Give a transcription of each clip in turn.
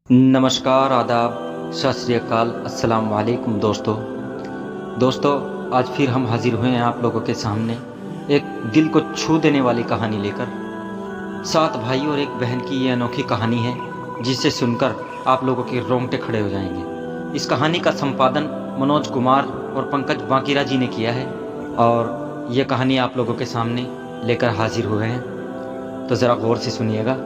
नमस्कार, आदाब, सत श्री अकाल, अस्सलाम वालेकुम दोस्तों। आज फिर हम हाजिर हुए हैं आप लोगों के सामने एक दिल को छू देने वाली कहानी लेकर। 7 भाई और एक बहन की ये अनोखी कहानी है जिसे सुनकर आप लोगों के रोंगटे खड़े हो जाएंगे। इस कहानी का संपादन मनोज कुमार और पंकज बांकीरा जी ने किया है और ये कहानी आप लोगों के सामने लेकर हाजिर हुए हैं, तो ज़रा गौर से सुनिएगा।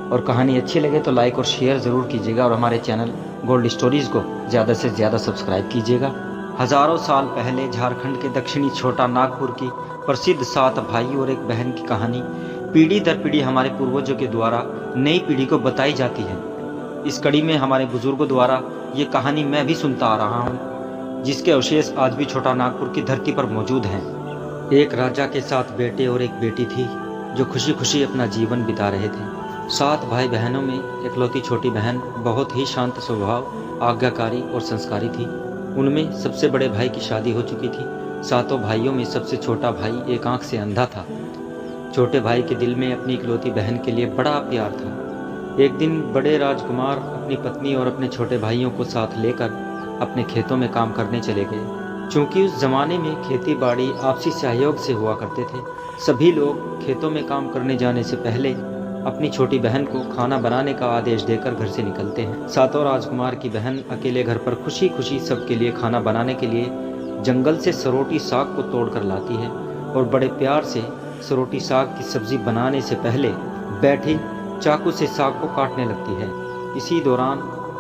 और कहानी अच्छी लगे तो लाइक और शेयर ज़रूर कीजिएगा और हमारे चैनल गोल्ड स्टोरीज़ को ज़्यादा से ज़्यादा सब्सक्राइब कीजिएगा। हज़ारों साल पहले झारखंड के दक्षिणी छोटा नागपुर की प्रसिद्ध 7 भाई और एक बहन की कहानी पीढ़ी दर पीढ़ी हमारे पूर्वजों के द्वारा नई पीढ़ी को बताई जाती है। इस कड़ी में हमारे बुजुर्गों द्वारा ये कहानी मैं भी सुनता आ रहा हूँ, जिसके अवशेष आज भी छोटा नागपुर की धरती पर मौजूद हैं। एक राजा के 7 बेटे और एक बेटी थी जो खुशी खुशी अपना जीवन बिता रहे थे। 7 भाई बहनों में इकलौती छोटी बहन बहुत ही शांत स्वभाव, आज्ञाकारी और संस्कारी थी। उनमें सबसे बड़े भाई की शादी हो चुकी थी। 7 भाइयों में सबसे छोटा भाई एक आंख से अंधा था। छोटे भाई के दिल में अपनी इकलौती बहन के लिए बड़ा प्यार था। एक दिन बड़े राजकुमार अपनी पत्नी और अपने छोटे भाइयों को साथ लेकर अपने खेतों में काम करने चले गए। चूँकि उस जमाने में खेती बाड़ी आपसी सहयोग से हुआ करते थे, सभी लोग खेतों में काम करने जाने से पहले अपनी छोटी बहन को खाना बनाने का आदेश देकर घर से निकलते हैं। 7 राजकुमार की बहन अकेले घर पर खुशी खुशी सबके लिए खाना बनाने के लिए जंगल से सरोटी साग को तोड़कर लाती है और बड़े प्यार से सरोटी साग की सब्जी बनाने से पहले बैठी चाकू से साग को काटने लगती है। इसी दौरान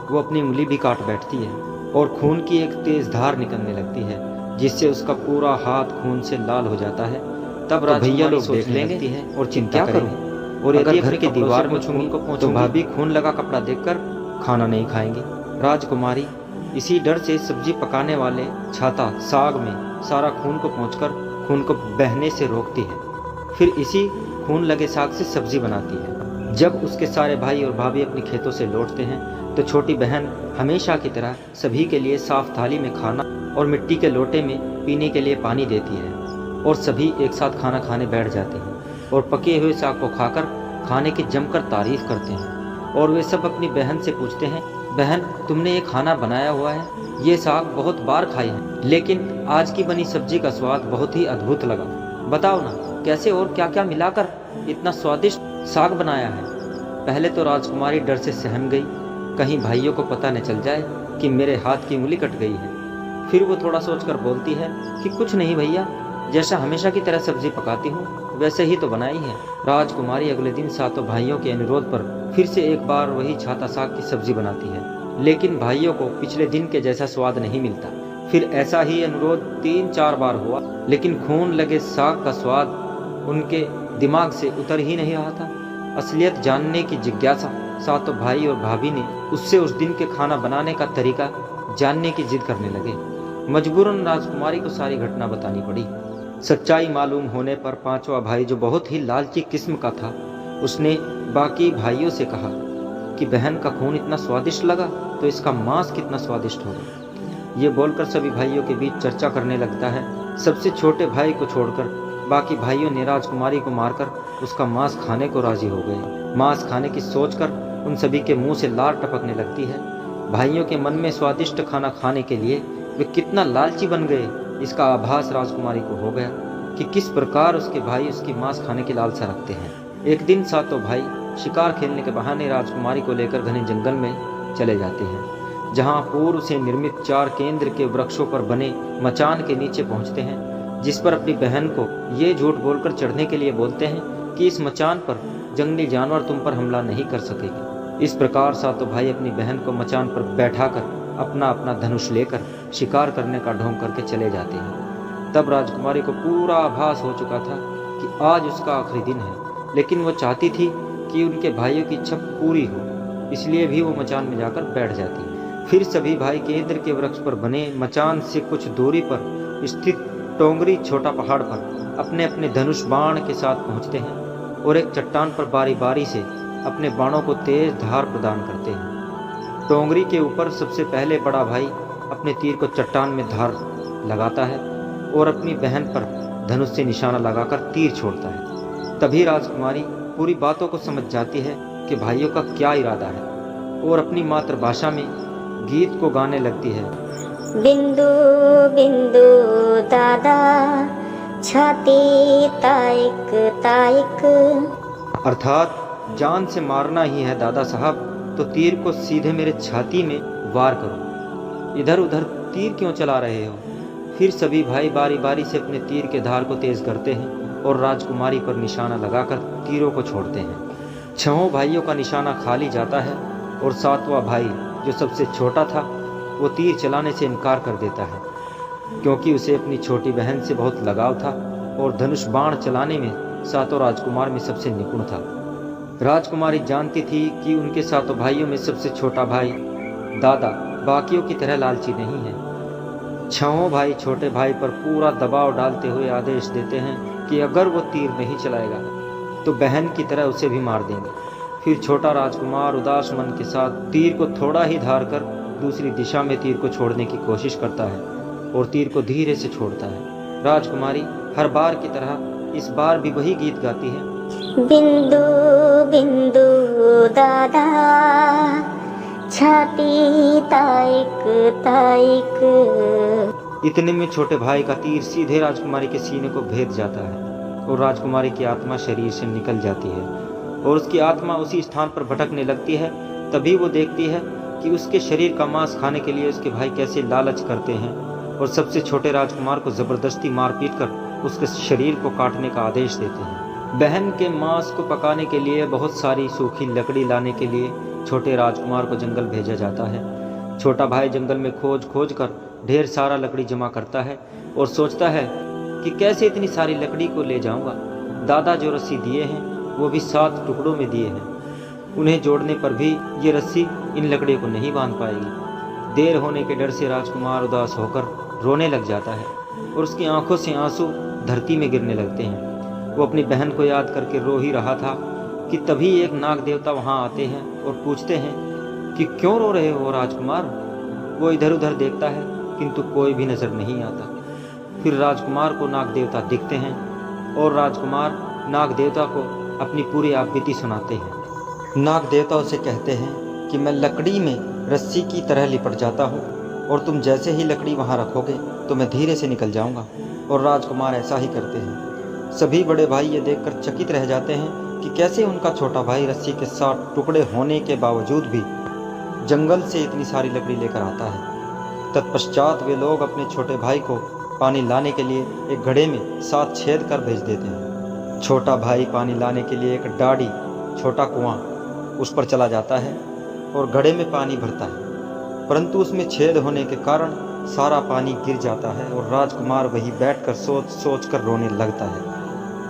वो अपनी उंगली भी काट बैठती है और खून की एक तेज धार निकलने लगती है, जिससे उसका पूरा हाथ खून से लाल हो जाता है। तब भैया लोग देख लेंगे और चिंता करें और यदि घर की दीवार में खून को पहुंचूंगी तो भाभी खून लगा कपड़ा देखकर खाना नहीं खाएंगी। राजकुमारी इसी डर से सब्जी पकाने वाले छाता साग में सारा खून को पहुंचकर खून को बहने से रोकती है, फिर इसी खून लगे साग से सब्जी बनाती है। जब उसके सारे भाई और भाभी अपने खेतों से लौटते हैं तो छोटी बहन हमेशा की तरह सभी के लिए साफ थाली में खाना और मिट्टी के लोटे में पीने के लिए पानी देती है और सभी एक साथ खाना खाने बैठ जाते हैं और पके हुए साग को खाकर खाने की जमकर तारीफ करते हैं। और वे सब अपनी बहन से पूछते हैं, बहन तुमने ये खाना बनाया हुआ है, ये साग बहुत बार खाए हैं, लेकिन आज की बनी सब्जी का स्वाद बहुत ही अद्भुत लगा। बताओ ना कैसे और क्या क्या मिलाकर इतना स्वादिष्ट साग बनाया है। पहले तो राजकुमारी डर से सहम गई, कहीं भाइयों को पता न चल जाए कि मेरे हाथ की उंगली कट गई है। फिर वो थोड़ा सोचकर बोलती है कि कुछ नहीं भैया, जैसा हमेशा की तरह सब्जी पकाती हूँ वैसे ही तो बनाई है। राजकुमारी अगले दिन 7 भाइयों के अनुरोध पर फिर से एक बार वही छाता साग की सब्जी बनाती है, लेकिन भाइयों को पिछले दिन के जैसा स्वाद नहीं मिलता। फिर ऐसा ही अनुरोध 3-4 बार हुआ, लेकिन खून लगे साग का स्वाद उनके दिमाग से उतर ही नहीं रहा था। असलियत जानने की जिज्ञासा 7 भाई और भाभी ने उससे उस दिन के खाना बनाने का तरीका जानने की जिद करने लगे। मजबूरन राजकुमारी को सारी घटना बतानी पड़ी। सच्चाई मालूम होने पर 5वां भाई, जो बहुत ही लालची किस्म का था, उसने बाकी भाइयों से कहा कि बहन का खून इतना स्वादिष्ट लगा तो इसका मांस कितना स्वादिष्ट होगा। ये बोलकर सभी भाइयों के बीच चर्चा करने लगता है। सबसे छोटे भाई को छोड़कर बाकी भाइयों ने राजकुमारी को मारकर उसका मांस खाने को राजी हो गए। मांस खाने की सोचकर उन सभी के मुंह से लार टपकने लगती है। भाइयों के मन में स्वादिष्ट खाना खाने के लिए वे कितना लालची बन गए, इसका आभास राजकुमारी को हो गया कि किस प्रकार उसके भाई उसकी मांस खाने की लालसा रखते हैं। एक दिन 7 भाई शिकार खेलने के बहाने राजकुमारी को लेकर घने जंगल में चले जाते हैं, जहां पूर्व से निर्मित 4 केंद्र के वृक्षों पर बने मचान के नीचे पहुंचते हैं, जिस पर अपनी बहन को ये झूठ बोलकर चढ़ने के लिए बोलते हैं कि इस मचान पर जंगली जानवर तुम पर हमला नहीं कर सकेगी। इस प्रकार 7 भाई अपनी बहन को मचान पर बैठाकर अपना अपना धनुष लेकर शिकार करने का ढोंग करके चले जाते हैं। तब राजकुमारी को पूरा आभास हो चुका था कि आज उसका आखिरी दिन है, लेकिन वो चाहती थी कि उनके भाइयों की इच्छा पूरी हो, इसलिए भी वो मचान में जाकर बैठ जाती है। फिर सभी भाई केंद्र के वृक्ष पर बने मचान से कुछ दूरी पर स्थित टोंगरी छोटा पहाड़ पर अपने अपने धनुष बाण के साथ पहुंचते हैं और एक चट्टान पर बारी बारी से अपने बाणों को तेज धार प्रदान करते हैं। टोंगरी के ऊपर सबसे पहले बड़ा भाई अपने तीर को चट्टान में धार लगाता है और अपनी बहन पर धनुष से निशाना लगाकर तीर छोड़ता है। तभी राजकुमारी पूरी बातों को समझ जाती है कि भाइयों का क्या इरादा है और अपनी मातृभाषा में गीत को गाने लगती है। बिंदु बिंदु दादा छाती ताइक ताइक। अर्थात जान से मारना ही है दादा साहब तो तीर को सीधे मेरे छाती में वार करो। इधर उधर तीर क्यों चला रहे हो? फिर सभी भाई बारी बारी से अपने तीर के धार को तेज करते हैं और राजकुमारी पर निशाना लगाकर तीरों को छोड़ते हैं। छहों भाइयों का निशाना खाली जाता है और सातवां भाई जो सबसे छोटा था वो तीर चलाने से इनकार कर देता है, क्योंकि उसे अपनी छोटी बहन से बहुत लगाव था और धनुष बाण चलाने में सातों राजकुमार में सबसे निपुण था। राजकुमारी जानती थी कि उनके सातों भाइयों में सबसे छोटा भाई दादा बाकियों की तरह लालची नहीं है। छहों भाई छोटे भाई पर पूरा दबाव डालते हुए आदेश देते हैं कि अगर वो तीर नहीं चलाएगा तो बहन की तरह उसे भी मार देंगे। फिर छोटा राजकुमार उदास मन के साथ तीर को थोड़ा ही धार कर दूसरी दिशा में तीर को छोड़ने की कोशिश करता है और तीर को धीरे से छोड़ता है। राजकुमारी हर बार की तरह इस बार भी वही गीत गाती है। बिंदु बिंदु दादा छाती ताइक ताइक। इतने में छोटे भाई का तीर सीधे राजकुमारी के सीने को भेद जाता है और राजकुमारी की आत्मा शरीर से निकल जाती है और उसकी आत्मा उसी स्थान पर भटकने लगती है। तभी वो देखती है कि उसके शरीर का मांस खाने के लिए उसके भाई कैसे लालच करते हैं और सबसे छोटे राजकुमार को जबरदस्ती मार पीट कर उसके शरीर को काटने का आदेश देते हैं। बहन के मांस को पकाने के लिए बहुत सारी सूखी लकड़ी लाने के लिए छोटे राजकुमार को जंगल भेजा जाता है। छोटा भाई जंगल में खोज खोज कर ढेर सारा लकड़ी जमा करता है और सोचता है कि कैसे इतनी सारी लकड़ी को ले जाऊंगा। दादा जो रस्सी दिए हैं वो भी 7 टुकड़ों में दिए हैं। उन्हें जोड़ने पर भी ये रस्सी इन लकड़ियों को नहीं बांध पाएगी। देर होने के डर से राजकुमार उदास होकर रोने लग जाता है और उसकी आंखों से आंसू धरती में गिरने लगते हैं। वो अपनी बहन को याद करके रो ही रहा था कि तभी एक नाग देवता वहाँ आते हैं और पूछते हैं कि क्यों रो रहे हो राजकुमार। वो इधर उधर देखता है किंतु कोई भी नजर नहीं आता। फिर राजकुमार को नाग देवता दिखते हैं और राजकुमार नाग देवता को अपनी पूरी आपबीती सुनाते हैं। नाग देवता उसे कहते हैं कि मैं लकड़ी में रस्सी की तरह लिपट जाता हूँ और तुम जैसे ही लकड़ी वहाँ रखोगे तो मैं धीरे से निकल जाऊँगा। और राजकुमार ऐसा ही करते हैं। सभी बड़े भाई ये देखकर चकित रह जाते हैं कि कैसे उनका छोटा भाई रस्सी के 7 टुकड़े होने के बावजूद भी जंगल से इतनी सारी लकड़ी लेकर आता है। तत्पश्चात वे लोग अपने छोटे भाई को पानी लाने के लिए एक घड़े में 7 छेद कर भेज देते हैं। छोटा भाई पानी लाने के लिए एक डाढ़ी छोटा कुआं उस पर चला जाता है और घड़े में पानी भरता है, परंतु उसमें छेद होने के कारण सारा पानी गिर जाता है और राजकुमार वहीं बैठकर सोच सोच कर रोने लगता है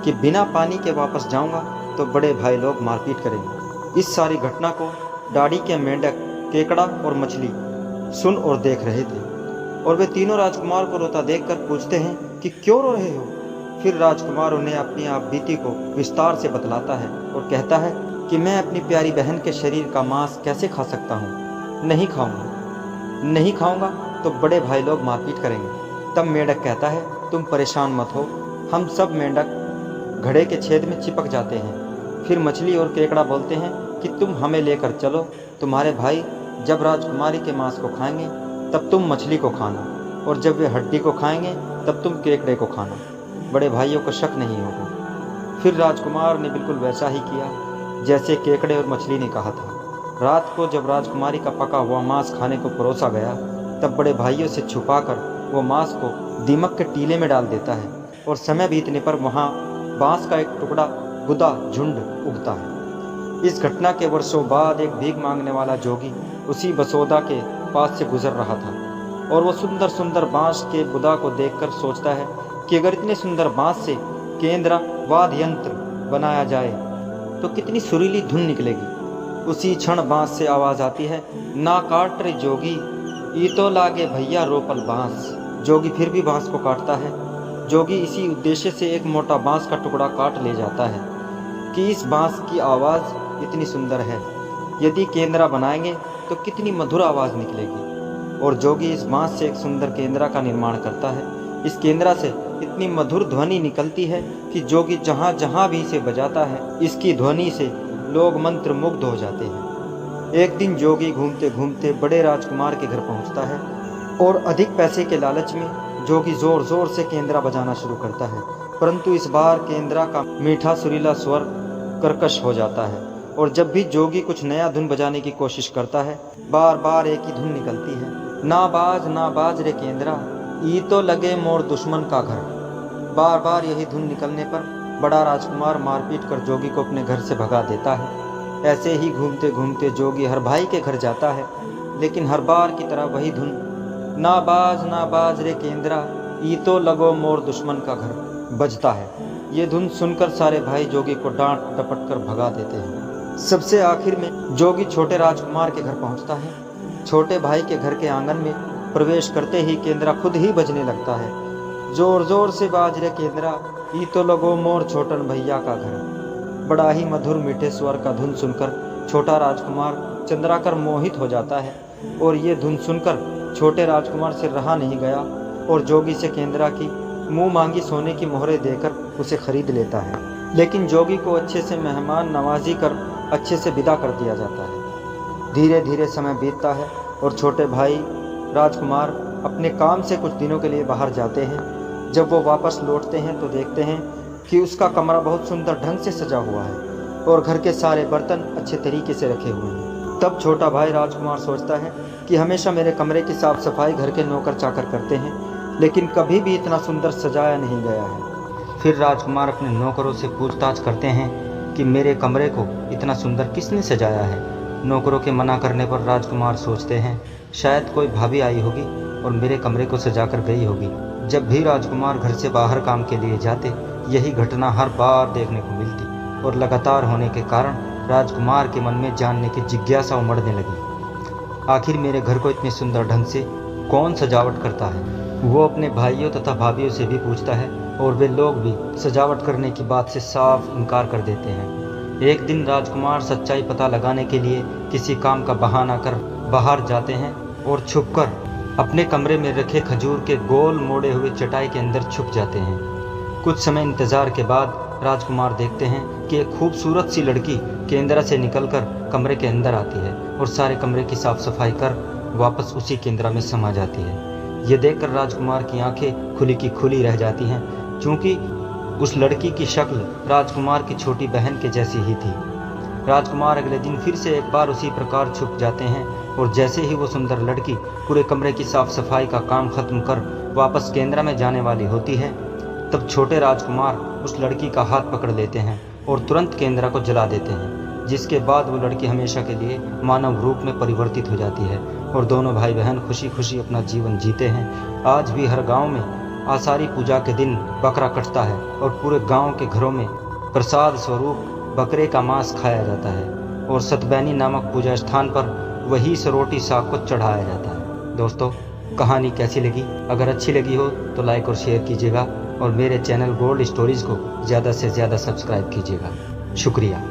कि बिना पानी के वापस जाऊंगा तो बड़े भाई लोग मारपीट करेंगे। इस सारी घटना को डाड़ी के मेंढक, केकड़ा और मछली सुन और देख रहे थे और वे तीनों राजकुमार को रोता देखकर पूछते हैं कि क्यों रो रहे हो। फिर राजकुमार उन्हें अपनी आपबीती को विस्तार से बतलाता है और कहता है कि मैं अपनी प्यारी बहन के शरीर का मांस कैसे खा सकता हूँ। नहीं खाऊंगा तो बड़े भाई लोग मारपीट करेंगे। तब मेंढक कहता है तुम परेशान मत हो, हम सब मेंढक घड़े के छेद में चिपक जाते हैं। फिर मछली और केकड़ा बोलते हैं कि तुम हमें लेकर चलो, तुम्हारे भाई जब राजकुमारी के मांस को खाएंगे तब तुम मछली को खाना और जब वे हड्डी को खाएंगे तब तुम केकड़े को खाना। बड़े भाइयों को शक नहीं होगा। फिर राजकुमार ने बिल्कुल वैसा ही किया जैसे केकड़े और मछली ने कहा था। रात को जब राजकुमारी का पका हुआ मांस खाने को परोसा गया तब बड़े भाइयों से छुपाकर वो मांस को दीमक के टीले में डाल देता है और समय बीतने पर वहाँ बांस का एक टुकड़ा बुदा झुंड उगता है। इस घटना के वर्षों बाद एक भीख मांगने वाला जोगी उसी बसोदा के पास से गुजर रहा था और वो सुंदर सुंदर बांस के बुदा को देखकर सोचता है कि अगर इतने सुंदर बांस से केंद्र वाद्य यंत्र बनाया जाए तो कितनी सुरीली धुन निकलेगी। उसी क्षण बांस से आवाज आती है, ना काट रे जोगी, ई तो लागे भैया रोपल बांस। जोगी फिर भी बांस को काटता है। जोगी इसी उद्देश्य से एक मोटा बांस का टुकड़ा काट ले जाता है कि इस बांस की आवाज़ इतनी सुंदर है, यदि केंद्रा बनाएंगे तो कितनी मधुर आवाज़ निकलेगी। और जोगी इस बांस से एक सुंदर केंद्रा का निर्माण करता है। इस केंद्रा से इतनी मधुर ध्वनि निकलती है कि जोगी जहाँ जहाँ भी इसे बजाता है इसकी ध्वनि से लोग मंत्र मुग्ध हो जाते हैं। एक दिन जोगी घूमते घूमते बड़े राजकुमार के घर पहुंचता है और अधिक पैसे के लालच में जोगी जोर जोर से केंद्रा बजाना शुरू करता है, परंतु इस बार केंद्रा का मीठा सुरीला स्वर कर्कश हो जाता है और जब भी जोगी कुछ नया धुन बजाने की कोशिश करता है बार बार एक ही धुन निकलती है, ना बाज रे केंद्रा, ई तो लगे मोर दुश्मन का घर। बार बार यही धुन निकलने पर बड़ा राजकुमार मारपीट कर जोगी को अपने घर से भगा देता है। ऐसे ही घूमते घूमते जोगी हर भाई के घर जाता है, लेकिन हर बार की तरह वही धुन, ना बाज रे केंद्रा, ई तो लगो मोर दुश्मन का घर, बजता है। ये धुन सुनकर सारे भाई जोगी को डांट टपट कर भगा देते हैं। सबसे आखिर में जोगी छोटे राजकुमार के घर पहुंचता है। छोटे भाई के घर के आंगन में प्रवेश करते ही केंद्रा खुद ही बजने लगता है, जोर जोर से बाज रे केंद्रा, ई तो लगो मोर छोटन भैया का घर। बड़ा ही मधुर मीठे स्वर का धुन सुनकर छोटा राजकुमार चंद्राकर मोहित हो जाता है और ये धुन सुनकर छोटे राजकुमार से रहा नहीं गया और जोगी से केंद्रा की मुंह मांगी सोने की मोहरें देकर उसे खरीद लेता है। लेकिन जोगी को अच्छे से मेहमान नवाजी कर अच्छे से विदा कर दिया जाता है। धीरे धीरे समय बीतता है और छोटे भाई राजकुमार अपने काम से कुछ दिनों के लिए बाहर जाते हैं। जब वो वापस लौटते हैं तो देखते हैं कि उसका कमरा बहुत सुंदर ढंग से सजा हुआ है और घर के सारे बर्तन अच्छे तरीके से रखे हुए हैं। तब छोटा भाई राजकुमार सोचता है कि हमेशा मेरे कमरे की साफ सफाई घर के नौकर चाकर करते हैं, लेकिन कभी भी इतना सुंदर सजाया नहीं गया है। फिर राजकुमार अपने नौकरों से पूछताछ करते हैं कि मेरे कमरे को इतना सुंदर किसने सजाया है। नौकरों के मना करने पर राजकुमार सोचते हैं शायद कोई भाभी आई होगी और मेरे कमरे को सजा कर गई होगी। जब भी राजकुमार घर से बाहर काम के लिए जाते यही घटना हर बार देखने को मिलती और लगातार होने के कारण राजकुमार के मन में जानने की जिज्ञासा उमड़ने लगी। आखिर मेरे घर को इतने सुंदर ढंग से कौन सजावट करता है। वो अपने भाइयों तथा भाभियों से भी पूछता है और वे लोग भी सजावट करने की बात से साफ इनकार कर देते हैं। एक दिन राजकुमार सच्चाई पता लगाने के लिए किसी काम का बहाना कर बाहर जाते हैं और छुपकर अपने कमरे में रखे खजूर के गोल मोड़े हुए चटाई के अंदर छुप जाते हैं। कुछ समय इंतजार के बाद राजकुमार देखते हैं कि एक खूबसूरत सी लड़की केंद्रा से निकलकर कमरे के अंदर आती है और सारे कमरे की साफ सफाई कर वापस उसी केंद्रा में समा जाती है। ये देखकर राजकुमार की आंखें खुली की खुली रह जाती हैं, क्योंकि उस लड़की की शक्ल राजकुमार की छोटी बहन के जैसी ही थी। राजकुमार अगले दिन फिर से एक बार उसी प्रकार छुप जाते हैं और जैसे ही वो सुंदर लड़की पूरे कमरे की साफ सफाई का काम खत्म कर वापस केंद्रा में जाने वाली होती है, तब छोटे राजकुमार उस लड़की का हाथ पकड़ लेते हैं और तुरंत केंद्रा को जला देते हैं, जिसके बाद वो लड़की हमेशा के लिए मानव रूप में परिवर्तित हो जाती है और दोनों भाई बहन खुशी खुशी अपना जीवन जीते हैं। आज भी हर गांव में आषाढ़ी पूजा के दिन बकरा कटता है और पूरे गांव के घरों में प्रसाद स्वरूप बकरे का मांस खाया जाता है और सतबैनी नामक पूजा स्थान पर वही सरोटी साग को चढ़ाया जाता है। दोस्तों, कहानी कैसी लगी? अगर अच्छी लगी हो तो लाइक और शेयर कीजिएगा और मेरे चैनल गोल्ड स्टोरीज को ज़्यादा से ज़्यादा सब्सक्राइब कीजिएगा। शुक्रिया।